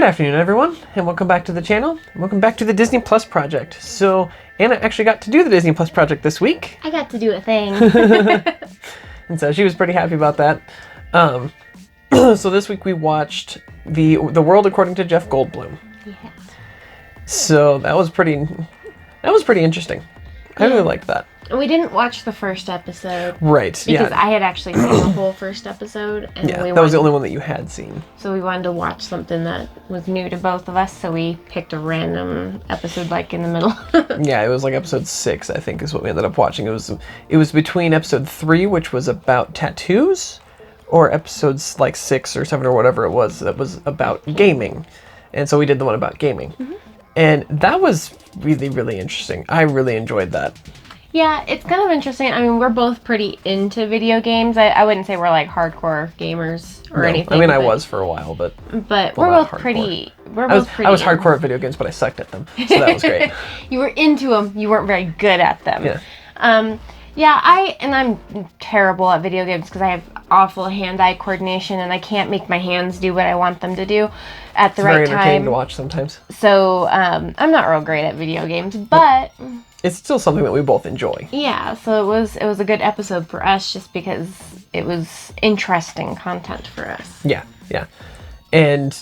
Good afternoon, everyone, and welcome back to the channel. Welcome back to the Disney Plus project. So, Anna actually got to do the Disney Plus project this week. I got to do a thing. And so she was pretty happy about that. So this week we watched the World According to Jeff Goldblum. Yeah. So that was pretty interesting. I really liked that. We didn't watch the first episode. Right, because I had actually seen the whole first episode. And that was the only one that you had seen. So we wanted to watch something that was new to both of us, so we picked a random episode like in the middle. Yeah, it was like episode 6, I think, is what we ended up watching. It was between episode 3, which was about tattoos, or episodes like 6 or 7 or whatever it was that was about gaming. And so we did the one about gaming. Mm-hmm. And that was really, really interesting. I really enjoyed that. Yeah, it's kind of interesting. I mean, we're both pretty into video games. I wouldn't say we're like hardcore gamers or anything. I mean, I was for a while, but we're both pretty. I was hardcore at video games, but I sucked at them, so that was great. You were into them. You weren't very good at them. Yeah. I'm terrible at video games because I have awful hand-eye coordination and I can't make my hands do what I want them to do at the right time. It's very entertaining to watch sometimes. So I'm not real great at video games, but it's still something that we both enjoy. Yeah, so it was a good episode for us just because it was interesting content for us. Yeah. And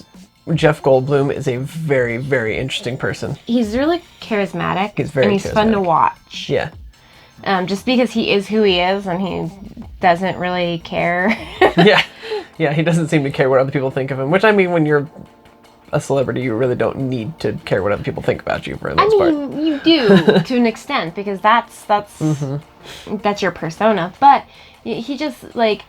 Jeff Goldblum is a very, very interesting person. He's really charismatic. He's very charismatic. Fun to watch. Yeah. Just because he is who he is and he doesn't really care. Yeah, he doesn't seem to care what other people think of him, which, I mean, when you're a celebrity, you really don't need to care what other people think about you for the most part. You do to an extent because that's your persona. But he just the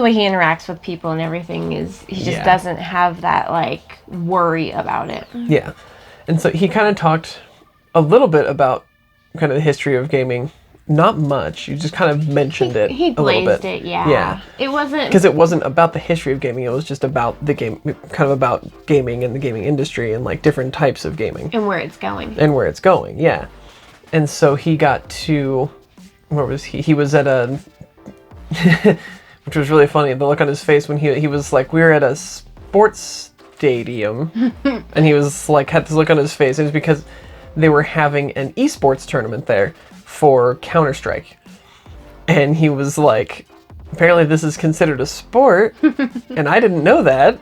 way he interacts with people and everything he just doesn't have that like worry about it. Yeah, and so he kind of talked a little bit about kind of the history of gaming. Not much. You just kind of mentioned it a little bit. It, yeah. It wasn't... Because it wasn't about the history of gaming. It was just about the game, kind of about gaming and the gaming industry and, like, different types of gaming. And where it's going. Yeah. And so he got to... Where was he? He was at a... which was really funny. The look on his face when he was like, we were at a sports stadium. And he was like, had this look on his face. And it's because they were having an esports tournament there for Counter-Strike. And he was like, apparently this is considered a sport, and I didn't know that.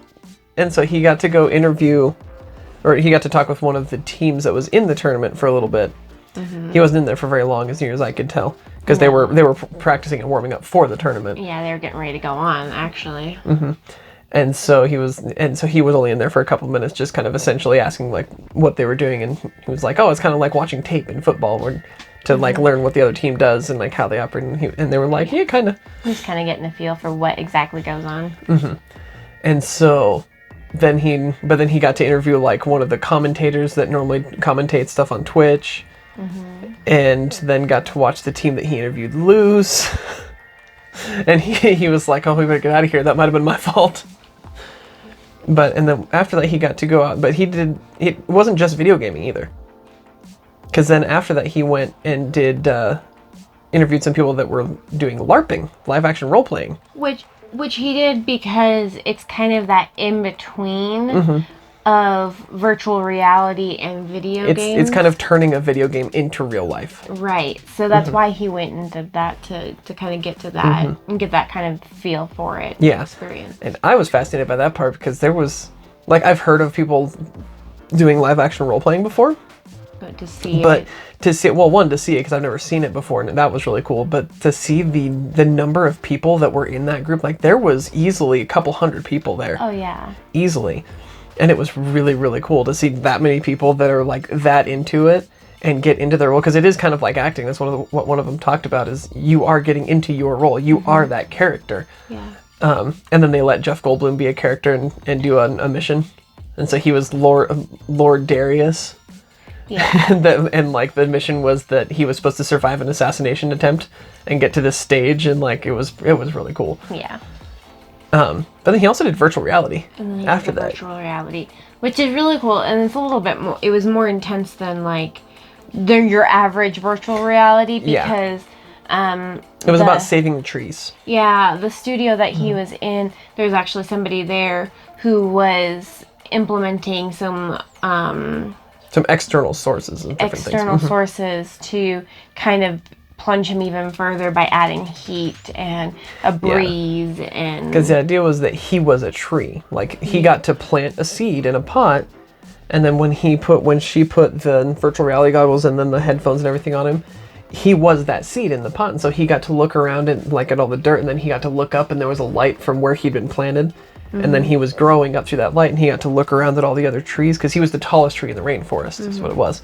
And so he got to go interview, or he got to talk with one of the teams that was in the tournament for a little bit. Mm-hmm. He wasn't in there for very long, as near as I could tell, because they were practicing and warming up for the tournament. Yeah, they were getting ready to go on, actually. Mm-hmm. And so he was only in there for a couple of minutes, just kind of essentially asking like what they were doing, and he was like, "Oh, it's kind of like watching tape in football, where to like learn what the other team does and like how they operate." And they were like, "Yeah, kind of." He's kind of getting a feel for what exactly goes on. Mm-hmm. And so then he got to interview like one of the commentators that normally commentates stuff on Twitch, and then got to watch the team that he interviewed lose. And he was like, "Oh, we better get out of here. That might have been my fault." And then after that, he got to go out. But it wasn't just video gaming either. Because then after that, he went and interviewed some people that were doing LARPing, live action role playing. Which he did because it's kind of that in between of virtual reality and video games. It's kind of turning a video game into real life. Right. So that's why he went and did that to kind of get to that and get that kind of feel for it. Yeah. Experience. And I was fascinated by that part because there was, like, I've heard of people doing live action role playing before. But to see it because I've never seen it before, and that was really cool. But to see the number of people that were in that group, like there was easily a couple hundred people there. Oh yeah. Easily. And it was really, really cool to see that many people that are like that into it and get into their role, because it is kind of like acting. That's what one of them talked about, is you are getting into your role. You are that character. Yeah. And then they let Jeff Goldblum be a character and do a mission. And so he was Lord Darius. Yeah. And like the mission was that he was supposed to survive an assassination attempt and get to this stage, and like it was really cool. Yeah. But then he also did virtual reality after that. Virtual reality, which is really cool, and it's a little bit more. It was more intense than like your average virtual reality because it was about saving the trees. Yeah, the studio that he was in, there's actually somebody there who was implementing some external sources and different external things. sources to kind of plunge him even further by adding heat and a breeze. And because the idea was that he was a tree, like he got to plant a seed in a pot, and then when she put the virtual reality goggles and then the headphones and everything on him, he was that seed in the pot. And so he got to look around and like at all the dirt, and then he got to look up and there was a light from where he'd been planted. And then he was growing up through that light, and he got to look around at all the other trees because he was the tallest tree in the rainforest. Is what it was.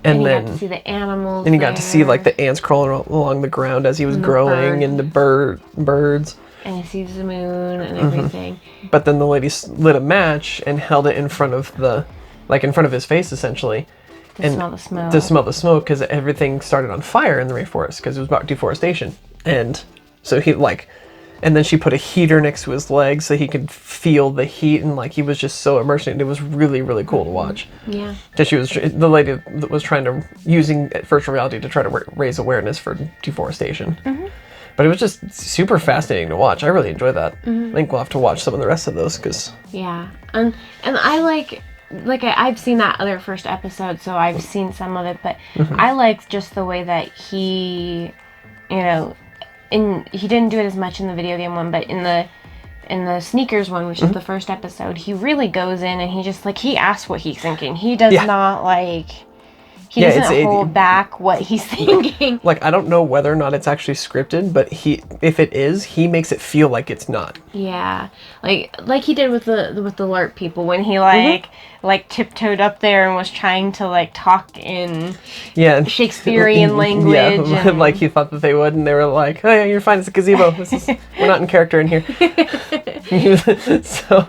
And then you got to see the animals. And you got to see like the ants crawling along the ground as he was growing, and the birds. And he sees the moon and everything. But then the lady lit a match and held it in front of his face, essentially. To smell the smoke. To smell the smoke, because everything started on fire in the rainforest because it was about deforestation. And so and then she put a heater next to his legs so he could feel the heat, and like he was just so immersed in it. It was really, really cool to watch. Yeah. Because the lady that was using virtual reality to try to raise awareness for deforestation. But it was just super fascinating to watch. I really enjoyed that. I think we'll have to watch some of the rest of those because. Yeah, and I I've seen that other first episode, so I've seen some of it, but I like just the way that he, he didn't do it as much in the video game one, but in the sneakers one, which is the first episode, he really goes in and he asks what he's thinking. He does not he doesn't hold back what he's thinking. Like, I don't know whether or not it's actually scripted, but if it is, he makes it feel like it's not. Yeah, like he did with the LARP people when he tiptoed up there and was trying to talk in Shakespearean language. Yeah, and like he thought that they would, and they were like, "Oh yeah, you're fine. It's a gazebo. We're not in character in here." So.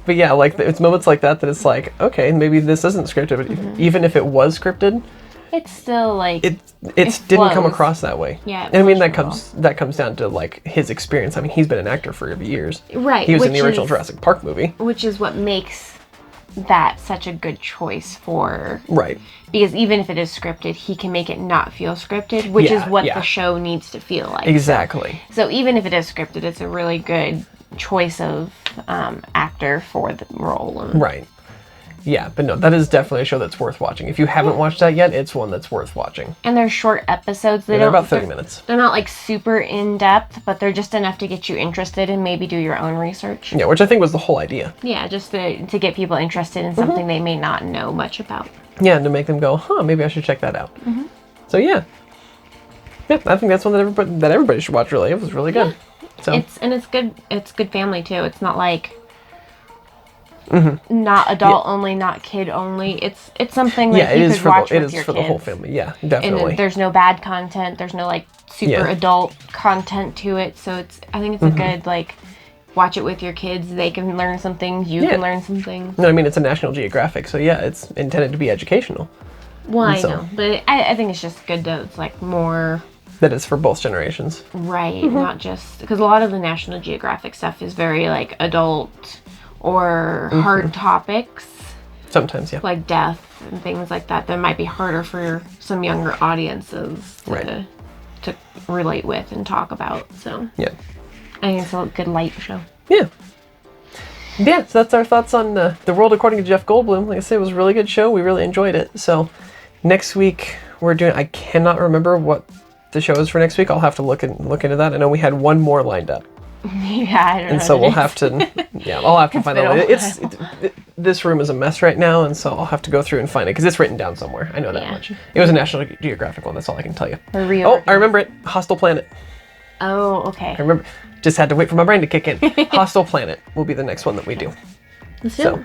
But yeah, it's moments like that it's like, okay, maybe this isn't scripted, but even if it was scripted, it's still it didn't come across that way. Yeah, and I mean that comes down to his experience. I mean, he's been an actor for years. Right. He was in the original Jurassic Park movie, which is what makes that such a good choice for. Right. Because even if it is scripted, he can make it not feel scripted, which is what the show needs to feel like. Exactly. So even if it is scripted, it's a really good choice of actor for the role. Right. Yeah, but no, that is definitely a show that's worth watching. If you haven't watched that yet, it's one that's worth watching. And they're short episodes. They're about 30 minutes. They're not super in depth, but they're just enough to get you interested and maybe do your own research. Yeah, which I think was the whole idea. Yeah, just to get people interested in something they may not know much about. Yeah, and to make them go, maybe I should check that out. So yeah, I think that's one that everybody should watch. Really, it was really good. Yeah. So it's good. It's good family too. It's not not adult only, not kid only. It's something that you could watch with your kids. It is for the whole family. Yeah, definitely. And there's no bad content. There's no super adult content to it. So I think it's a good watch it with your kids. They can learn something. You can learn something. No, I mean it's a National Geographic, so yeah, it's intended to be educational. Well, I know, but I think it's just good that it's more. That it's for both generations. Right, not just because a lot of the National Geographic stuff is very adult or hard topics. Sometimes, yeah. Like death and things like that might be harder for some younger audiences to relate with and talk about. So yeah, I think it's a good light show. Yeah. Yeah, so that's our thoughts on The World According to Jeff Goldblum. Like I said, it was a really good show. We really enjoyed it. So next week I cannot remember what the show is for next week. I'll have to look into that. I know we had one more lined up. Yeah, I don't know. And so we'll have to, I'll have to find out. This room is a mess right now, and so I'll have to go through and find it because it's written down somewhere. I know that much. It was a National Geographic one. That's all I can tell you. Oh, I remember it. Hostile Planet. Oh, okay. I remember. Just had to wait for my brain to kick in. Hostile Planet will be the next one that we do. So,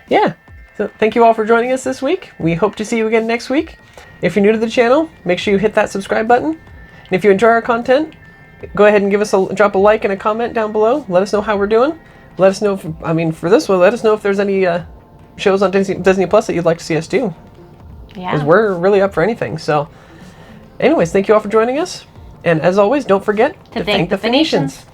yeah. So thank you all for joining us this week. We hope to see you again next week. If you're new to the channel, make sure you hit that subscribe button. And if you enjoy our content, go ahead and drop a like and a comment down below. Let us know how we're doing. Let us know for this one, let us know if there's any shows on Disney Plus that you'd like to see us do. Yeah. Because we're really up for anything. So, anyways, thank you all for joining us. And as always, don't forget to thank the Phoenicians.